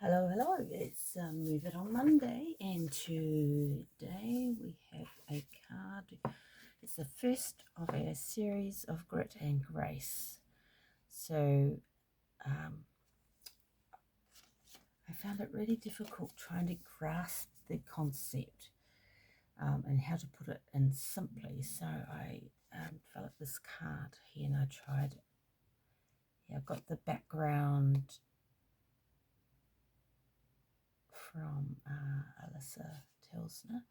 Hello, it's Move It on Monday, and today we have a card. It's the first of our series of Grit and Grace. So I found it really difficult trying to grasp the concept and how to put it in simply. So I developed this card here, and I tried. I've got the background from Alyssa Tilsner,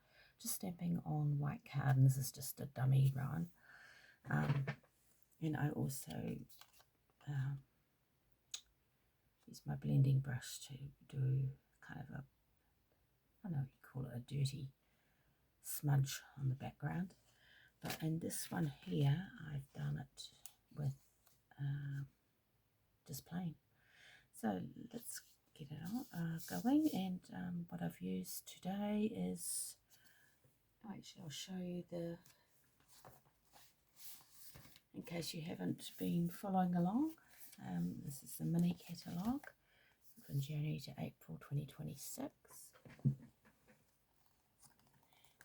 just stamping on white card, and this is just a dummy run. And I also use my blending brush to do kind of I don't know what you call it, a dirty smudge on the background. But in this one here, I've done it with just plain. So let's get it on going, and what I've used today is, actually I'll show you in case you haven't been following along. This is the mini catalogue from January to April 2026,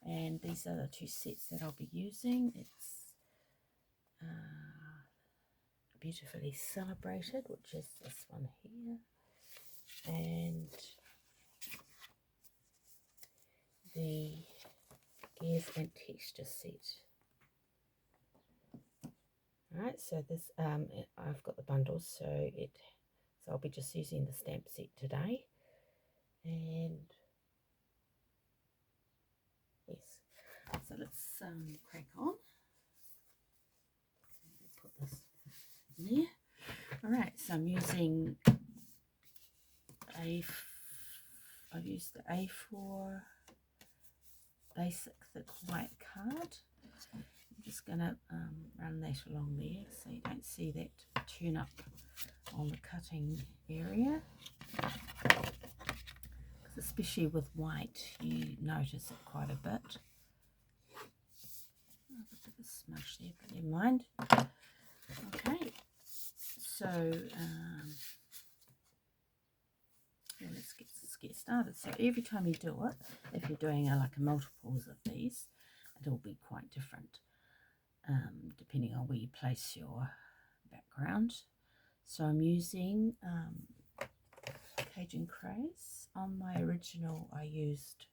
and these are the two sets that I'll be using. It's Beautifully Celebrated, which is this one here, and the Gears and Texture set. Alright, so this I've got the bundles, so I'll be just using the stamp set today. And yes, so let's crack on. Put this in there. Alright, so I'm using I've used the A4 basic thick white card. I'm just going to run that along there so you don't see that turn up on the cutting area, because especially with white you notice it quite a bit. A bit of a smudge there, but never mind. Okay, so let's get started. So every time you do it, if you're doing like a multiples of these, it'll be quite different depending on where you place your background. So I'm using Cajun Craze. On my original I used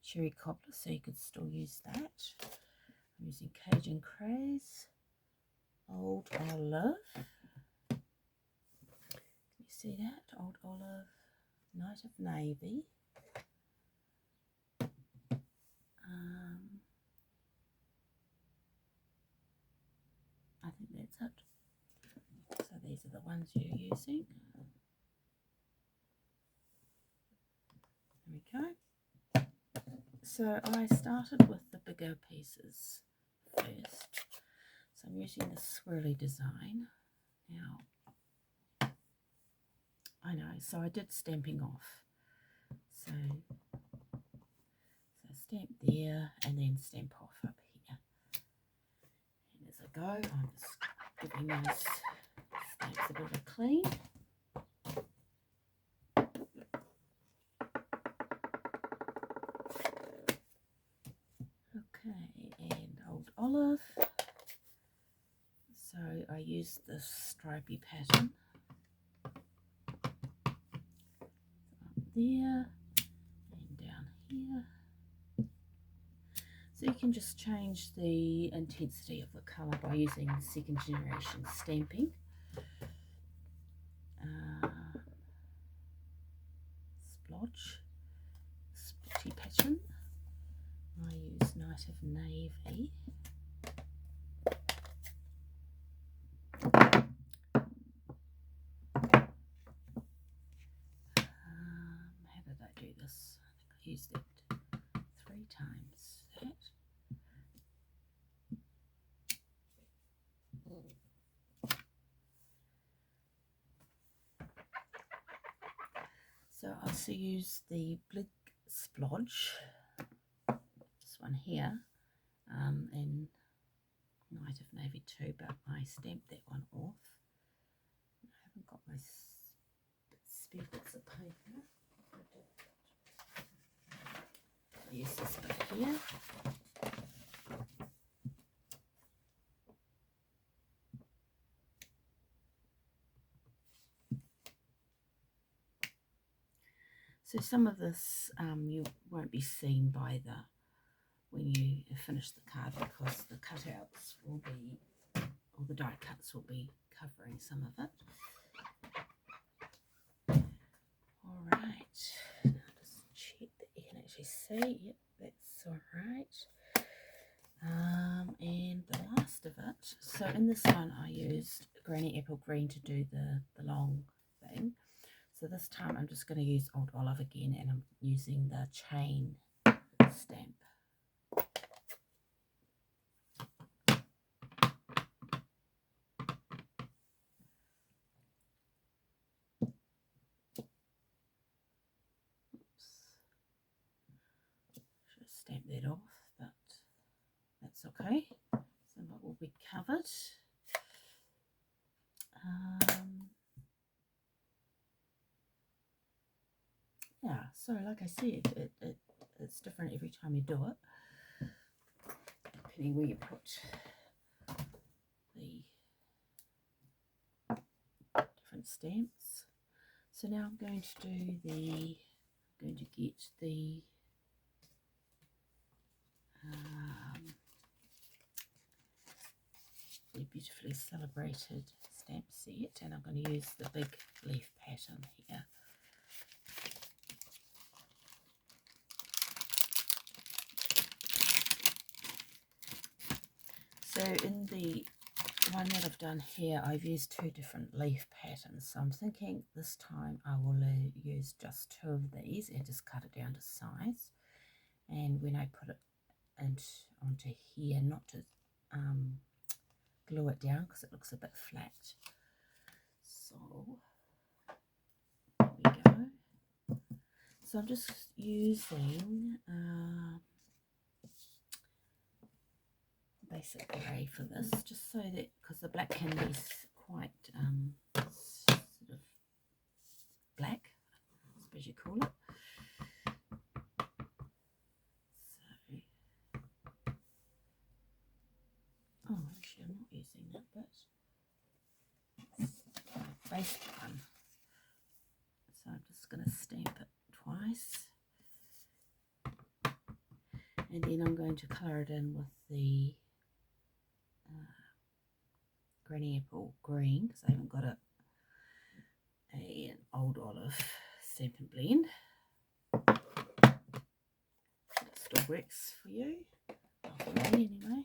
Cherry Cobbler, so you could still use that. I'm using Cajun Craze, Old Olive. Can you see that? Old Olive, Night of Navy. I think that's it. So these are the ones you're using. There we go. So I started with the bigger pieces first. So I'm using the swirly design. Now, I know, so I did stamping off. So stamp there and then stamp off up here. And as I go, I'm just giving those stamps a bit of a clean. Okay, and Old Olive. So I used the stripy pattern up there and down here. So you can just change the intensity of the colour by using second generation stamping. Splotchy pattern. I use Night of Navy. How did I do this? I think I used it 3 times. So I also use the Big Splodge, this one here, in Night of Navy 2, but I stamped that one off. I haven't got my spare bits of paper Use this bit here. So some of this you won't be seen by when you finish the card, because the cutouts will be, or the die cuts will be covering some of it. All right, now just check that you can actually see. Yep, that's all right. And the last of it, so in this one I used Granny Apple Green to do the long thing. So this time I'm just going to use Old Olive again, and I'm using the chain stamp. Should have stamped that off, but that's okay. Some of it will be covered. Yeah, so like I said, it's different every time you do it, depending where you put the different stamps. So now I'm going to do get the beautifully celebrated stamp set, and I'm going to use the big leaf pattern here. So in the one that I've done here, I've used two different leaf patterns, so I'm thinking this time I will use just two of these and just cut it down to size. And when I put it onto here, not to glue it down because it looks a bit flat. So there we go. So I'm just using basic grey for this, just so that, because the black can be quite sort of black, I suppose you call it. So, oh, actually I'm not using that bit. Basic one. So I'm just going to stamp it twice, and then I'm going to colour it in with the Granny Apple Green, because I haven't got an Old Olive Stampin' Blend. It still works for you, for me anyway.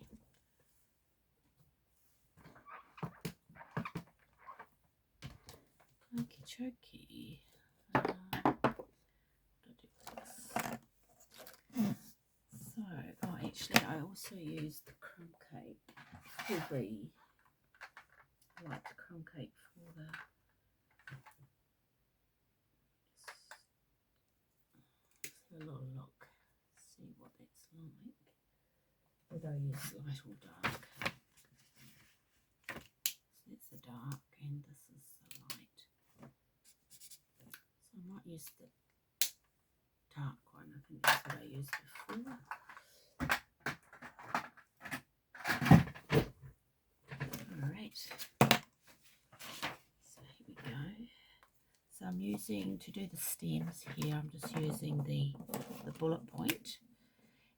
Okie dokie. So, oh, actually, I also used the crumb cake for the crumb cake for the. Just a little look, see what that's like. Whether I use light or dark. So that's the dark, and this is the light. So I might use the dark one. I think that's what I used before. Alright, so here we go. So I'm using, to do the stems here, I'm just using the bullet point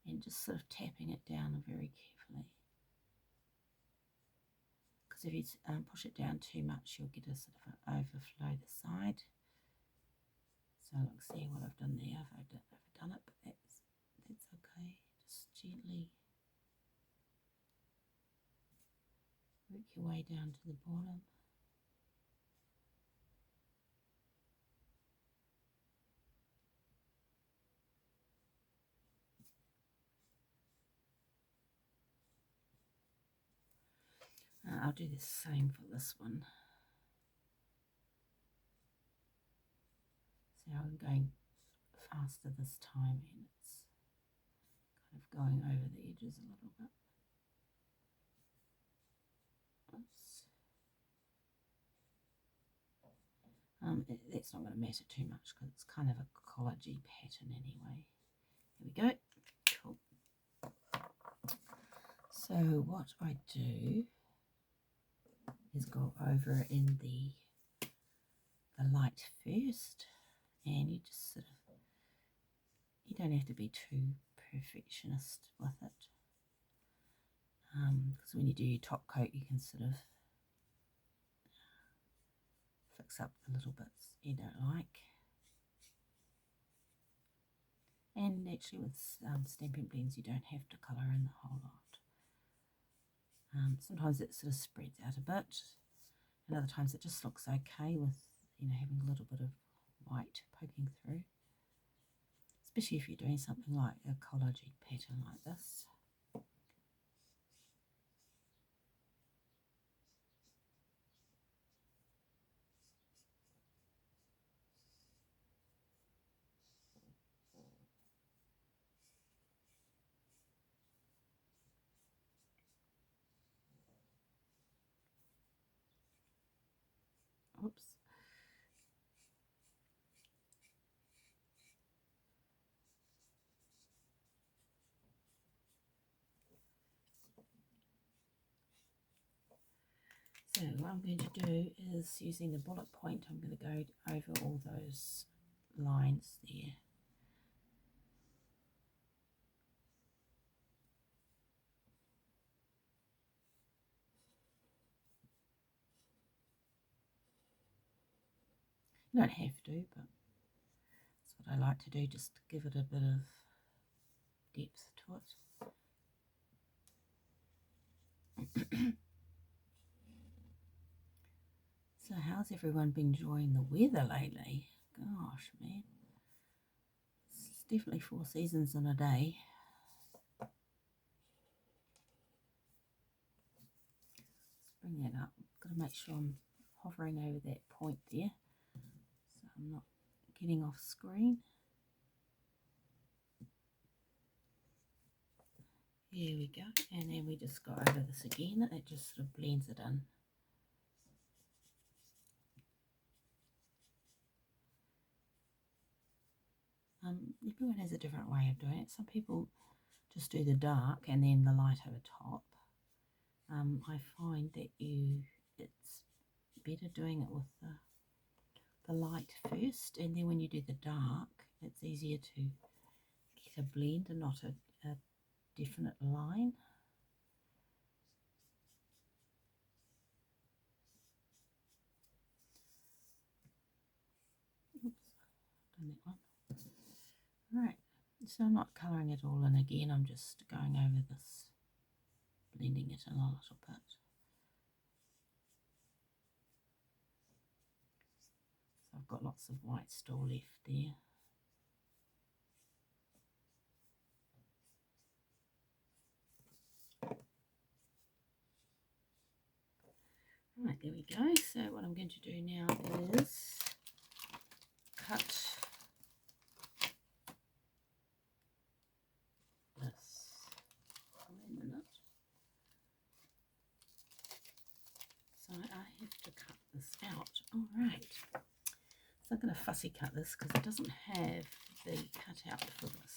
and just sort of tapping it down very carefully. Because if you push it down too much, you'll get a sort of an overflow the side. So look, see what I've done there. I've overdone it, but that's okay. Just gently work your way down to the bottom. I'll do the same for this one. See how I'm going faster this time, and it's kind of going over the edges a little bit. Oops. That's not going to matter too much because it's kind of a collagey pattern anyway. Here we go. Cool. So what I do is go over in the light first, and you just sort of, you don't have to be too perfectionist with it, because when you do your top coat you can sort of fix up the little bits you don't like. And actually with Stampin' Blends you don't have to colour in the whole lot. Sometimes it sort of spreads out a bit, and other times it just looks okay with, you know, having a little bit of white poking through, especially if you're doing something like a collagey pattern like this. Oops. So what I'm going to do is, using the bullet point, I'm going to go over all those lines there. You don't have to, but that's what I like to do, just to give it a bit of depth to it. So how's everyone been enjoying the weather lately? Gosh, man. It's definitely 4 seasons in a day. Let's bring that up. Got to make sure I'm hovering over that point there, so I'm not getting off screen. Here we go, and then we just go over this again. It just sort of blends it in. Everyone has a different way of doing it. Some people just do the dark and then the light over top. I find that it's better doing it with the light first, and then when you do the dark, it's easier to get a blend and not a definite line. Oops, done that one. Right, so I'm not colouring it all in again, I'm just going over this, blending it in a little bit. So I've got lots of white still left there. Right, there we go. So what I'm going to do now is cut this. Wait a minute. So I have to cut this out. All right. So I'm going to fussy cut this because it doesn't have the cutout for this.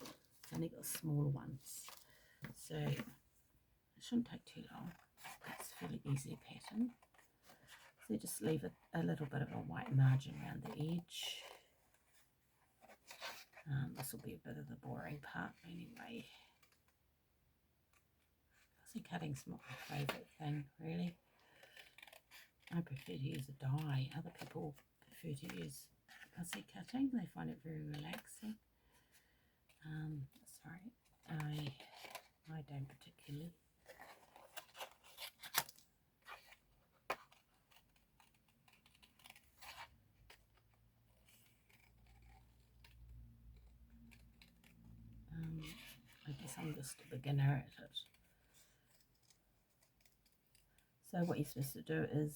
It's only got smaller ones. So it shouldn't take too long. It's a fairly easy pattern. So just leave a little bit of a white margin around the edge. This will be a bit of the boring part anyway. Fussy cutting's not my favourite thing, really. I prefer to use a die. Other people prefer to use fussy cutting. They find it very relaxing. Sorry, I don't particularly. I guess I'm just a beginner at it. So what you're supposed to do is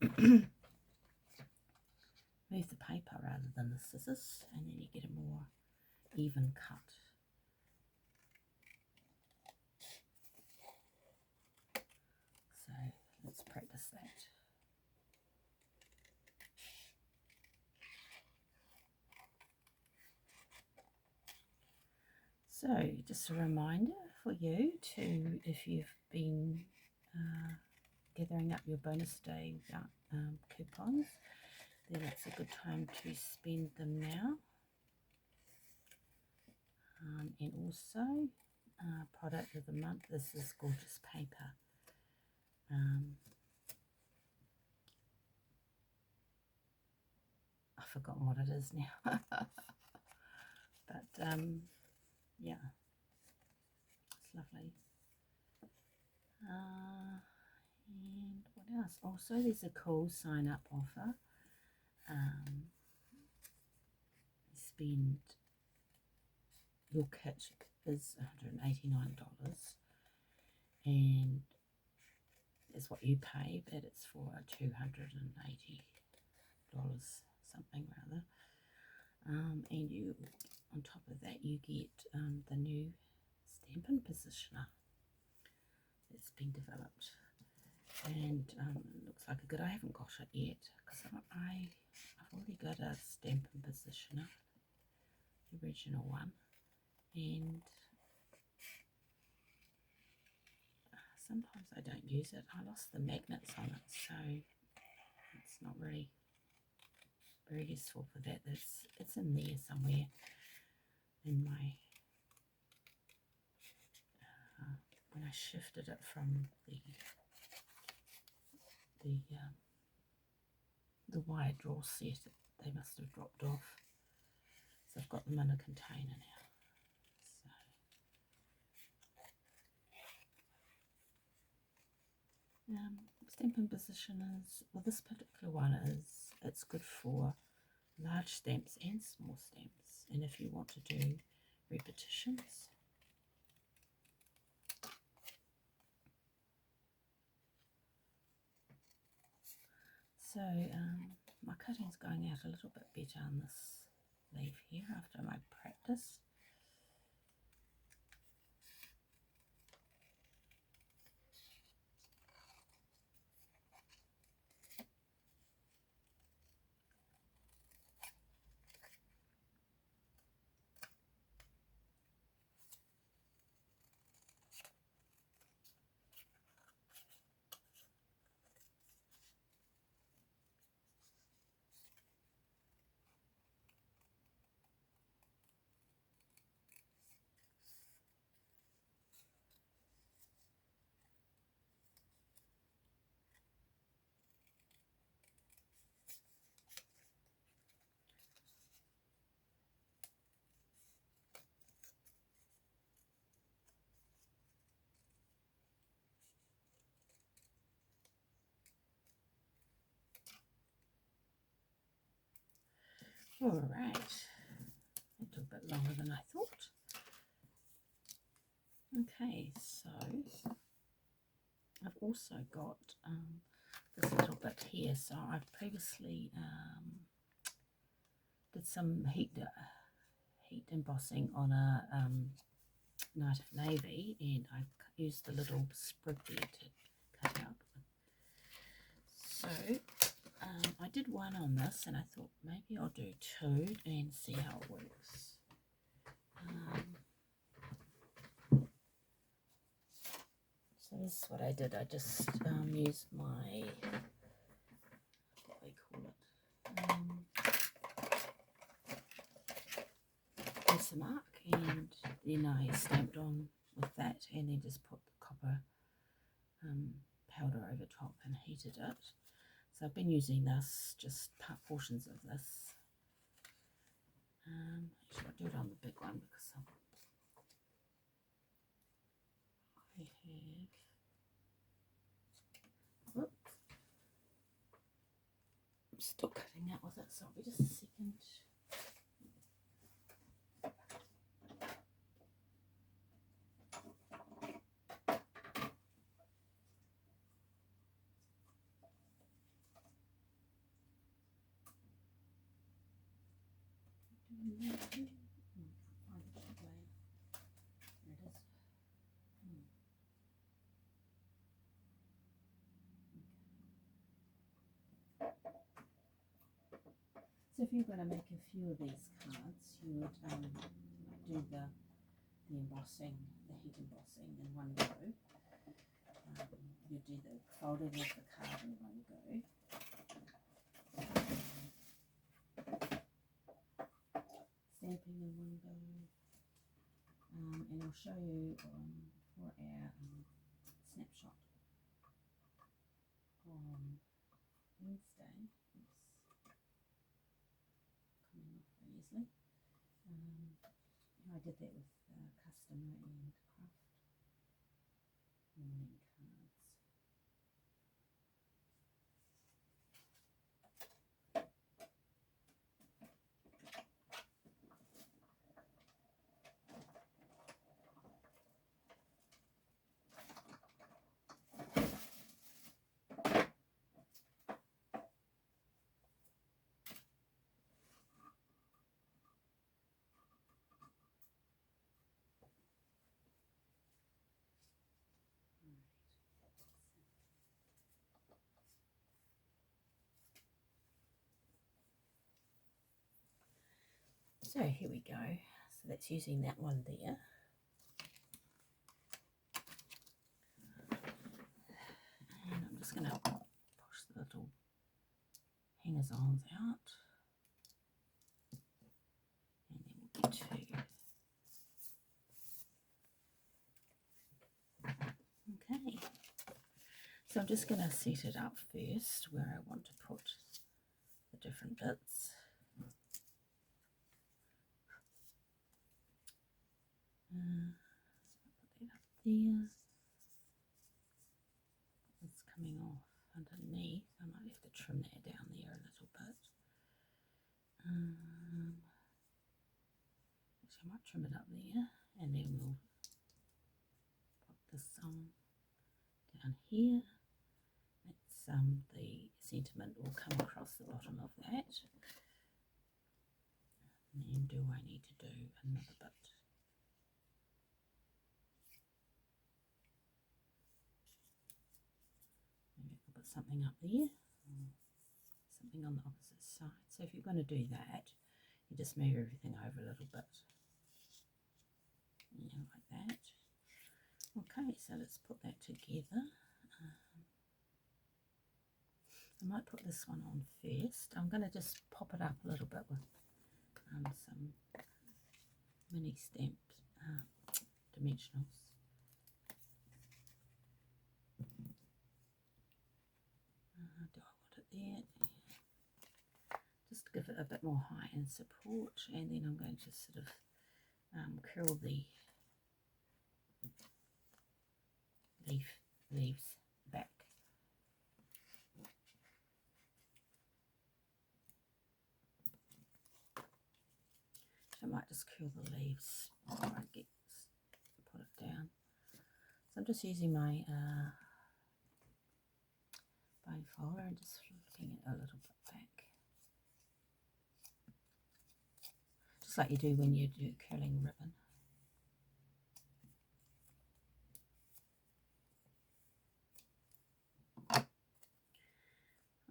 move the paper rather than the scissors, and then you get a more even cut. So let's practice that. So just a reminder for you to, if you've been gathering up your bonus day coupons, then it's a good time to spend them now. And also product of the month, this is gorgeous paper. I've forgotten what it is now. But yeah, it's lovely. And what else? Also, there's a cool sign up offer. Spend your kit is $189, and that's what you pay, but it's for $280, something rather. And you, on top of that, you get the new Stampin' Positioner that's been developed, and it looks like a good. I haven't got it yet because I've already got a Stampin' Positioner, the original one, and sometimes I don't use it. I lost the magnets on it, so it's not really very useful for that. It's in there somewhere in my when I shifted it from the wire draw set, they must have dropped off. So I've got them in a container now. So Stampin' Positioners, well, this particular one it's good for large stamps and small stamps, and if you want to do repetitions. So my cutting's going out a little bit better on this leaf here after my practice. All right, that took a bit longer than I thought. Okay, so I've also got this little bit here. So I've previously did some heat embossing on a Night of Navy, and I used the little sprig there to cut out. So I did one on this, and I thought maybe I'll do two and see how it works. So this is what I did. I just used my, what do they call it, pencil mark, and then I stamped on with that, and then just put the copper powder over top and heated it. So I've been using this, just portions of this. Actually, I'll do it on the big one because I have, whoops, I'm still cutting out with it, so I'll be just a second. So if you're going to make a few of these cards, you would do the the embossing, the heat embossing in one go. You do the folding of the card in one go. Stamping in one go. And I'll show you for our snapshot on Wednesday. Oops. Coming off very easily. I did that with customer and craft morning cards. So here we go. So that's using that one there. And I'm just going to push the little hangers-ons out. And then we'll get to... Okay. So I'm just going to set it up first where I want to put the different bits. Put that up there. It's coming off underneath. I might have to trim that down there a little bit. Actually, I might trim it up there, and then we'll put this down here. That's the sentiment will come across the bottom of that. And then do I need to do another bit? Maybe I'll put something up there, something on the opposite side. So if you're going to do that, you just move everything over a little bit. Yeah, like that. Okay, so let's put that together. I might put this one on first. I'm going to just pop it up a little bit with some mini stamped dimensionals. Do I want it there? Just to give it a bit more height and support, and then I'm going to sort of curl the leaves back. So I might just curl the leaves before I put it down. So I'm just using my bone folder and just flipping it a little bit back. Just like you do when you do curling ribbon.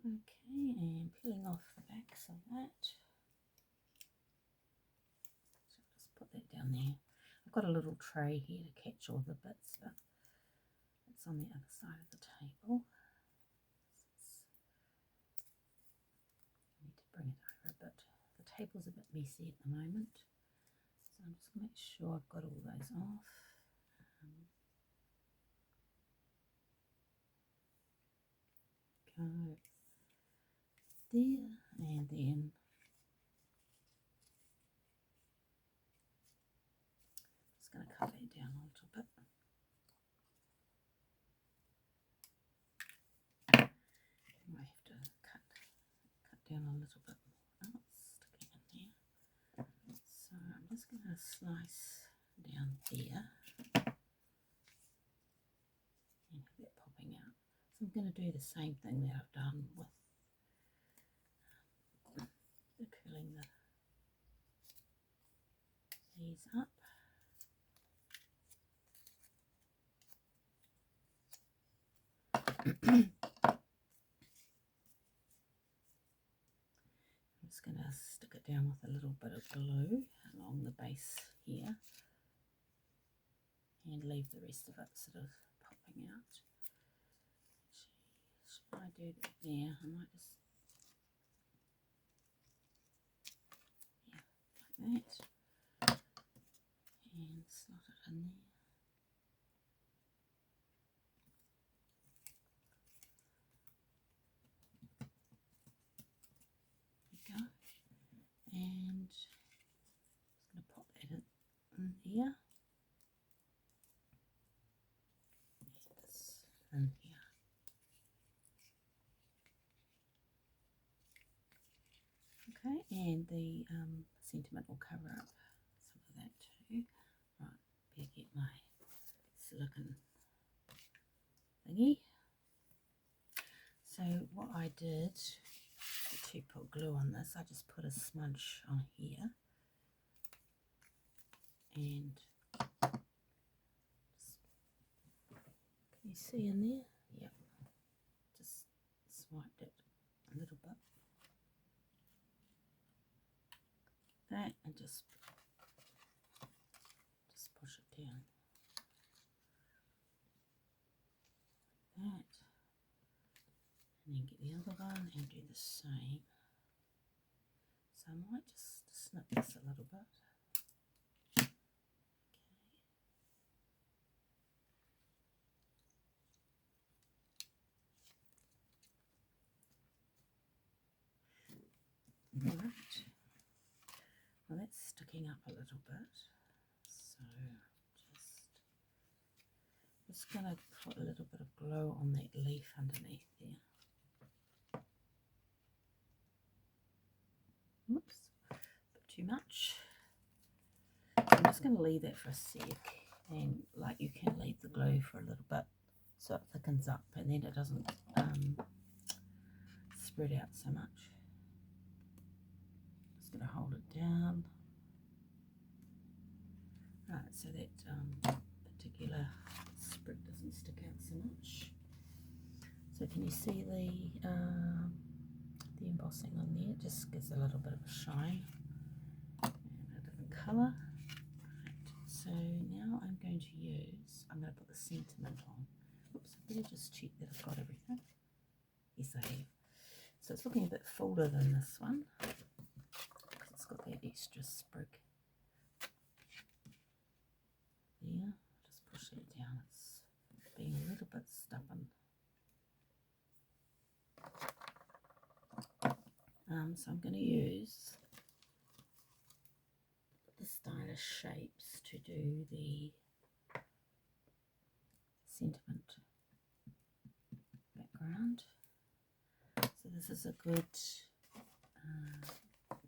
Okay, and peeling off the backs of that. So just put that down there. I've got a little tray here to catch all the bits, but it's on the other side of the table. I need to bring it over a bit. The table's a bit messy at the moment, so I'm just going to make sure I've got all those off. Go there, and then just going to cut that down a little bit. I might have to cut down a little bit more. Sticking in there. So I'm just going to slice down there and have that popping out. So I'm going to do the same thing that I've done with curling these up. I'm just going to stick it down with a little bit of glue along the base here. and leave the rest of it sort of popping out. Should I do that there? I might just, yeah, like that, and slot it in there. There we go. And just going to pop that in here. This in here. Okay, and the sentiment will cover up some of that too. Right, better get my silicone thingy. So what I did to put glue on this, I just put a smudge on here, and can you see in there? Yep, just swiped it a little bit. That, and just push it down. Like that. And then get the other one and do the same. So I might just snip this a little bit. Okay. Alright. Well, that's sticking up a little bit. So just going to put a little bit of glue on that leaf underneath there. Oops, a bit too much. I'm just going to leave that for a sec, and like you can leave the glue for a little bit so it thickens up and then it doesn't spread out so much. Just going to hold it down. Right, so that particular spread doesn't stick out so much. So can you see the embossing on there? It just gives a little bit of a shine and a different colour. Right, so now I'm going to put the sentiment on. Oops, I better just check that I've got everything. Yes, I have. So it's looking a bit fuller than this one because it's got that extra sprig there. Just push it down. It's being a little bit stubborn. So I'm going to use the stylish shapes to do the sentiment background. So this is a good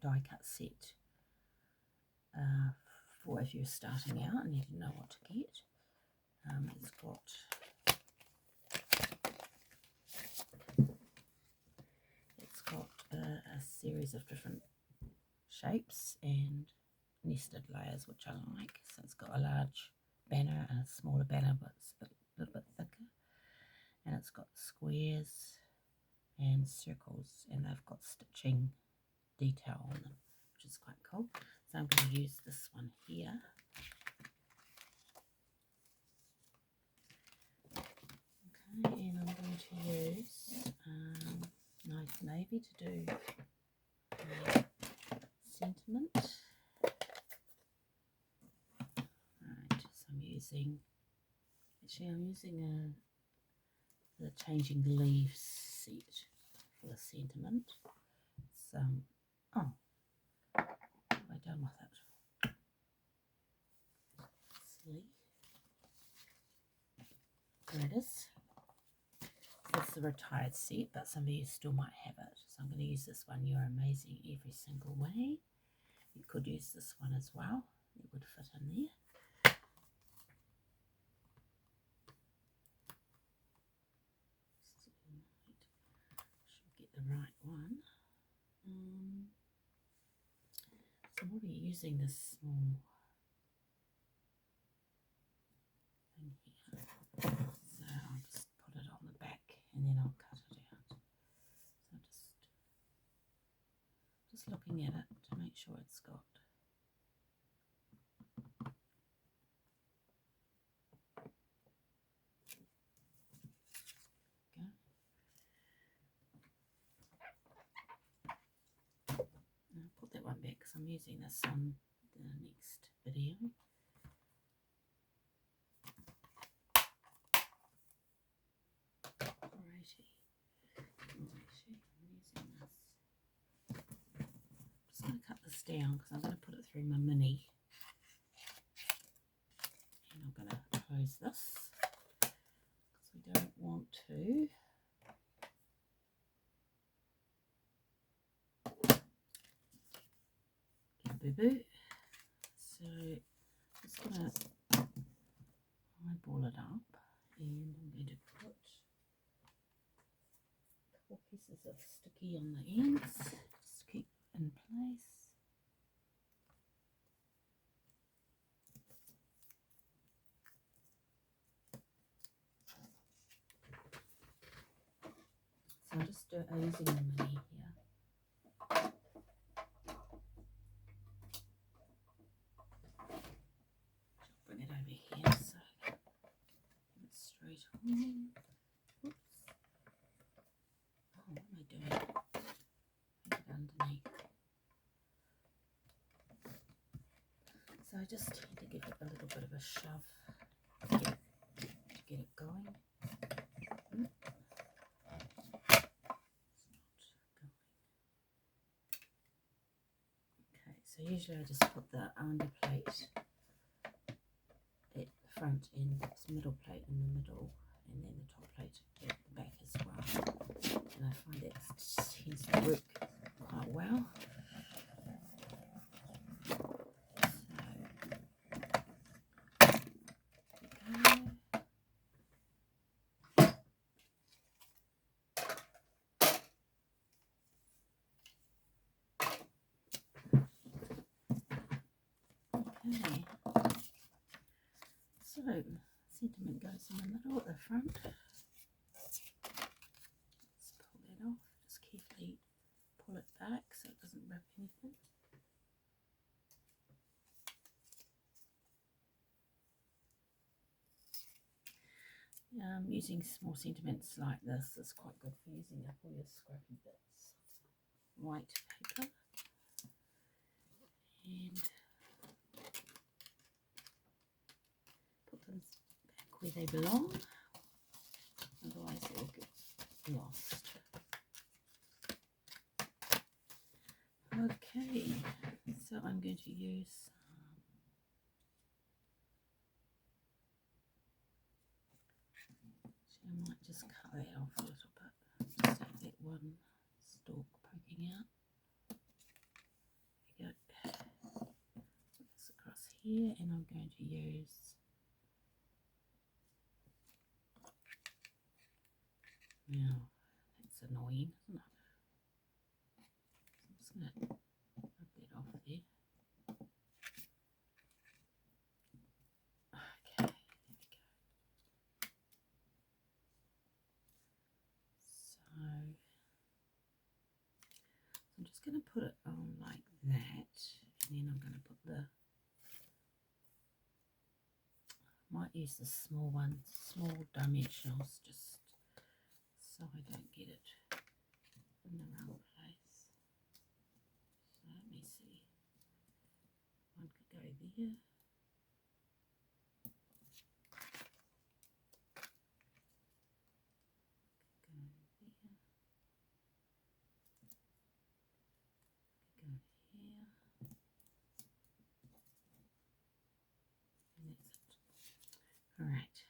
die cut set for if you're starting out and you didn't know what to get. It's got a series of different shapes and nested layers, which I like. So it's got a large banner and a smaller banner, but it's a little bit thicker. And it's got squares and circles, and they've got stitching detail on them, which is quite cool. So I'm going to use this one here. Okay, and I'm going to use nice navy to do sentiment. Right, so I'm using the changing leaves set for the sentiment. It's oh, what have I done with it? Silly. There it is. It's the retired set, but some of you still might have it. So I'm going to use this one, You're Amazing Every Single Way. You could use this one as well. It would fit in there. Should get the right one. So I'm already using this small thing here. So I'll just put it on the back and then I'll cut it out. So just looking at it to make sure it's got I'm using this on the next video. Alrighty, I'm using this. I'm just going to cut this down because I'm going to put it through my mini. And I'm going to close this because we don't want to get boo-boo. So I'm just going to eyeball it up, and I'm going to put a couple pieces of sticky on the ends just to keep it in place. So I'll just do it using the mini here. Bring it over here so give it straight on. Oops. Oh, what am I doing? Bring it underneath. So I just need to give it a little bit of a shove to get it going. So usually I just put the under plate at the front end, this middle plate in the middle, and then the top plate at the back as well. And I find that tends to work quite well. Okay, so sentiment goes in the middle at the front. Let's pull that off, just carefully pull it back so it doesn't rip anything. Using small sentiments like this is quite good for using up all your scrappy bits. White paper, and put them back where they belong, otherwise they will get lost. Okay, so I'm going to use I might just cut that off a little bit, just have that one stalk poking out. There we go. Put this across here, and I'm going to use now. That's annoying, isn't it? So I'm just going to rub that off there. Okay, there we go. So I'm just going to put it on like that, and then I'm going to put might use the small ones, small dimensionals, just so I don't get it in the wrong place. So let me see. One could go there. Alright,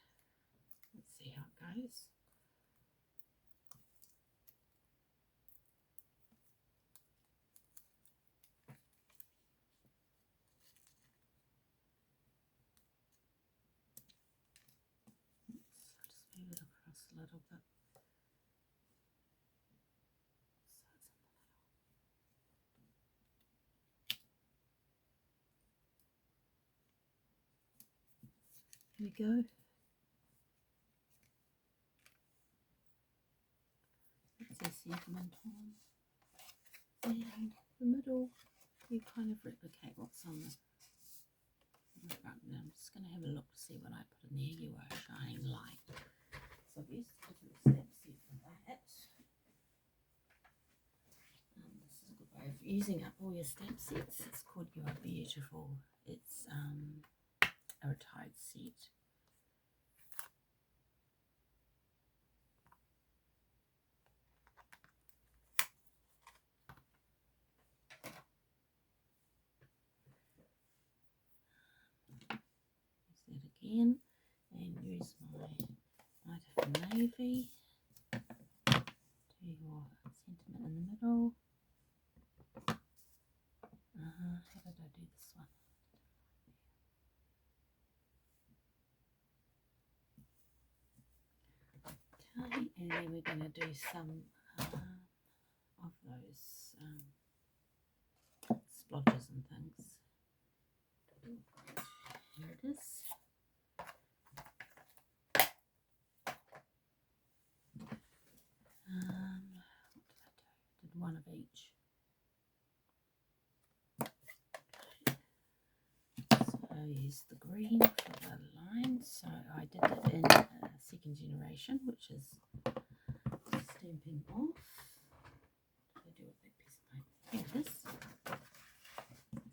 let's see how it goes. Oops, I'll just move it across a little bit. So it's in the middle. Here we go. That's a sentiment on. And the middle, you kind of replicate what's on the front. Now I'm just going to have a look to see what I put in there. You are a shining light. So I've used a different stamp set for that. This is a good way of using up all your stamp sets. It's called You Are Beautiful. It's a retired set. Use that again and use my light of navy. Do your sentiment in the middle. How did I do this one? Okay, and then we're going to do some of those splodges and things. Here it is. What did I do? Did one of each. So I used the green for the lines. So I did it in second generation, which is Stampin' Off. What did I do with that piece of paper? Here it is.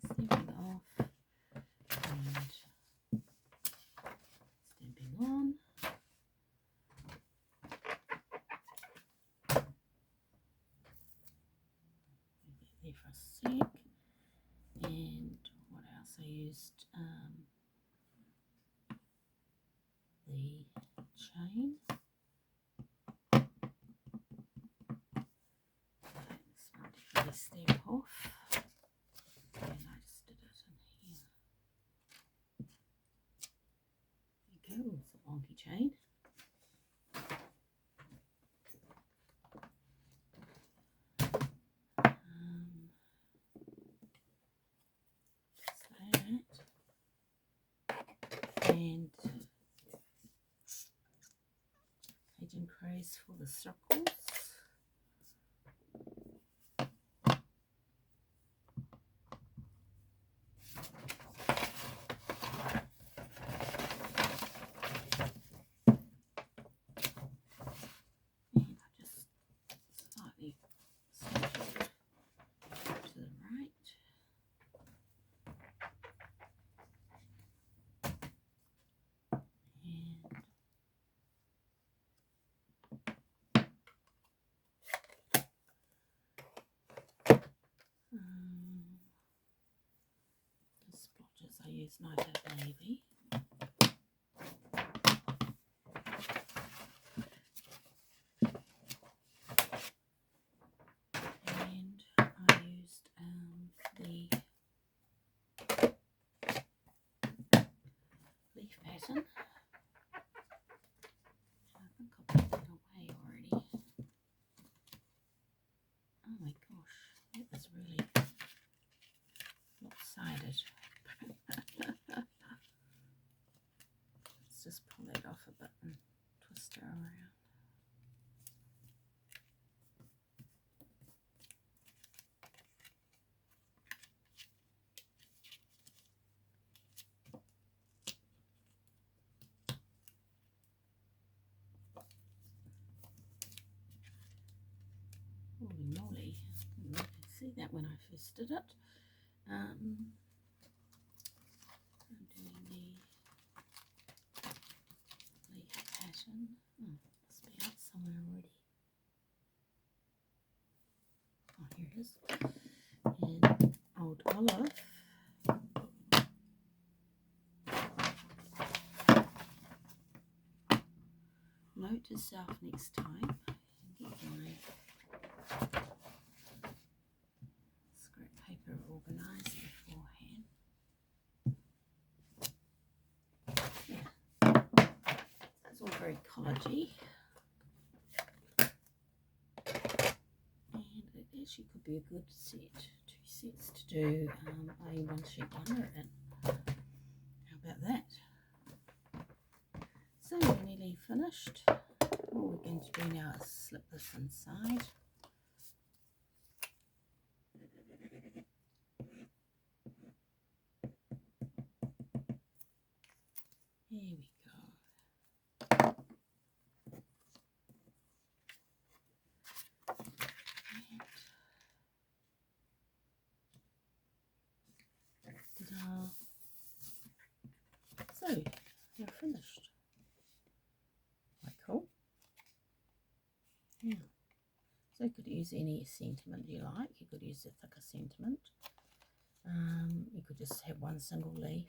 Stamping off and stamping on. There for a sec. And what else? I used the chain. This one definitely stamp off. And I just did it in here. There you go, it's a wonky chain. And Cajun Craze for the circles. And I just slightly snap it to the right. The splotches I use Night of Navy. And I used the leaf pattern. I think I put that away already. Oh my gosh, that was really lopsided. Let's just pull that off a bit and twist her around. Holy moly, didn't really see that when I first did it. I'm doing the leaf pattern. Oh, must be out somewhere already. Oh, here it is. And Old Olive. Note to self next time. Get my scrap paper organised beforehand. Yeah, that's all very collagey. And it actually could be a good set, 2 sets to do a one sheet wonder in. How about that? So we're nearly finished. All we're going to do now is slip this inside. Here we go. So you're finished. Quite cool. Yeah. So you could use any sentiment you like. You could use a thicker sentiment. You could just have one single leaf,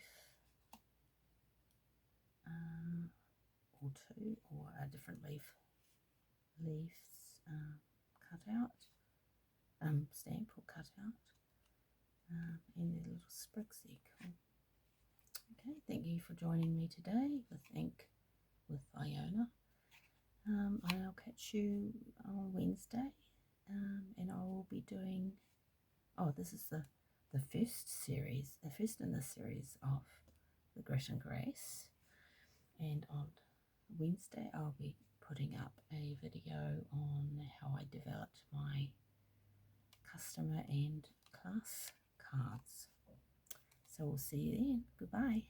or two, or a different leaves cut out, stamp or cut out, and their little sprigs there. Cool. Okay, thank you for joining me today with Iona. I'll catch you on Wednesday, and I will be doing, this is the first in the series of the Grit and Grace, and on Wednesday I'll be putting up a video on how I developed my customer and class cards. So we'll see you then. Goodbye.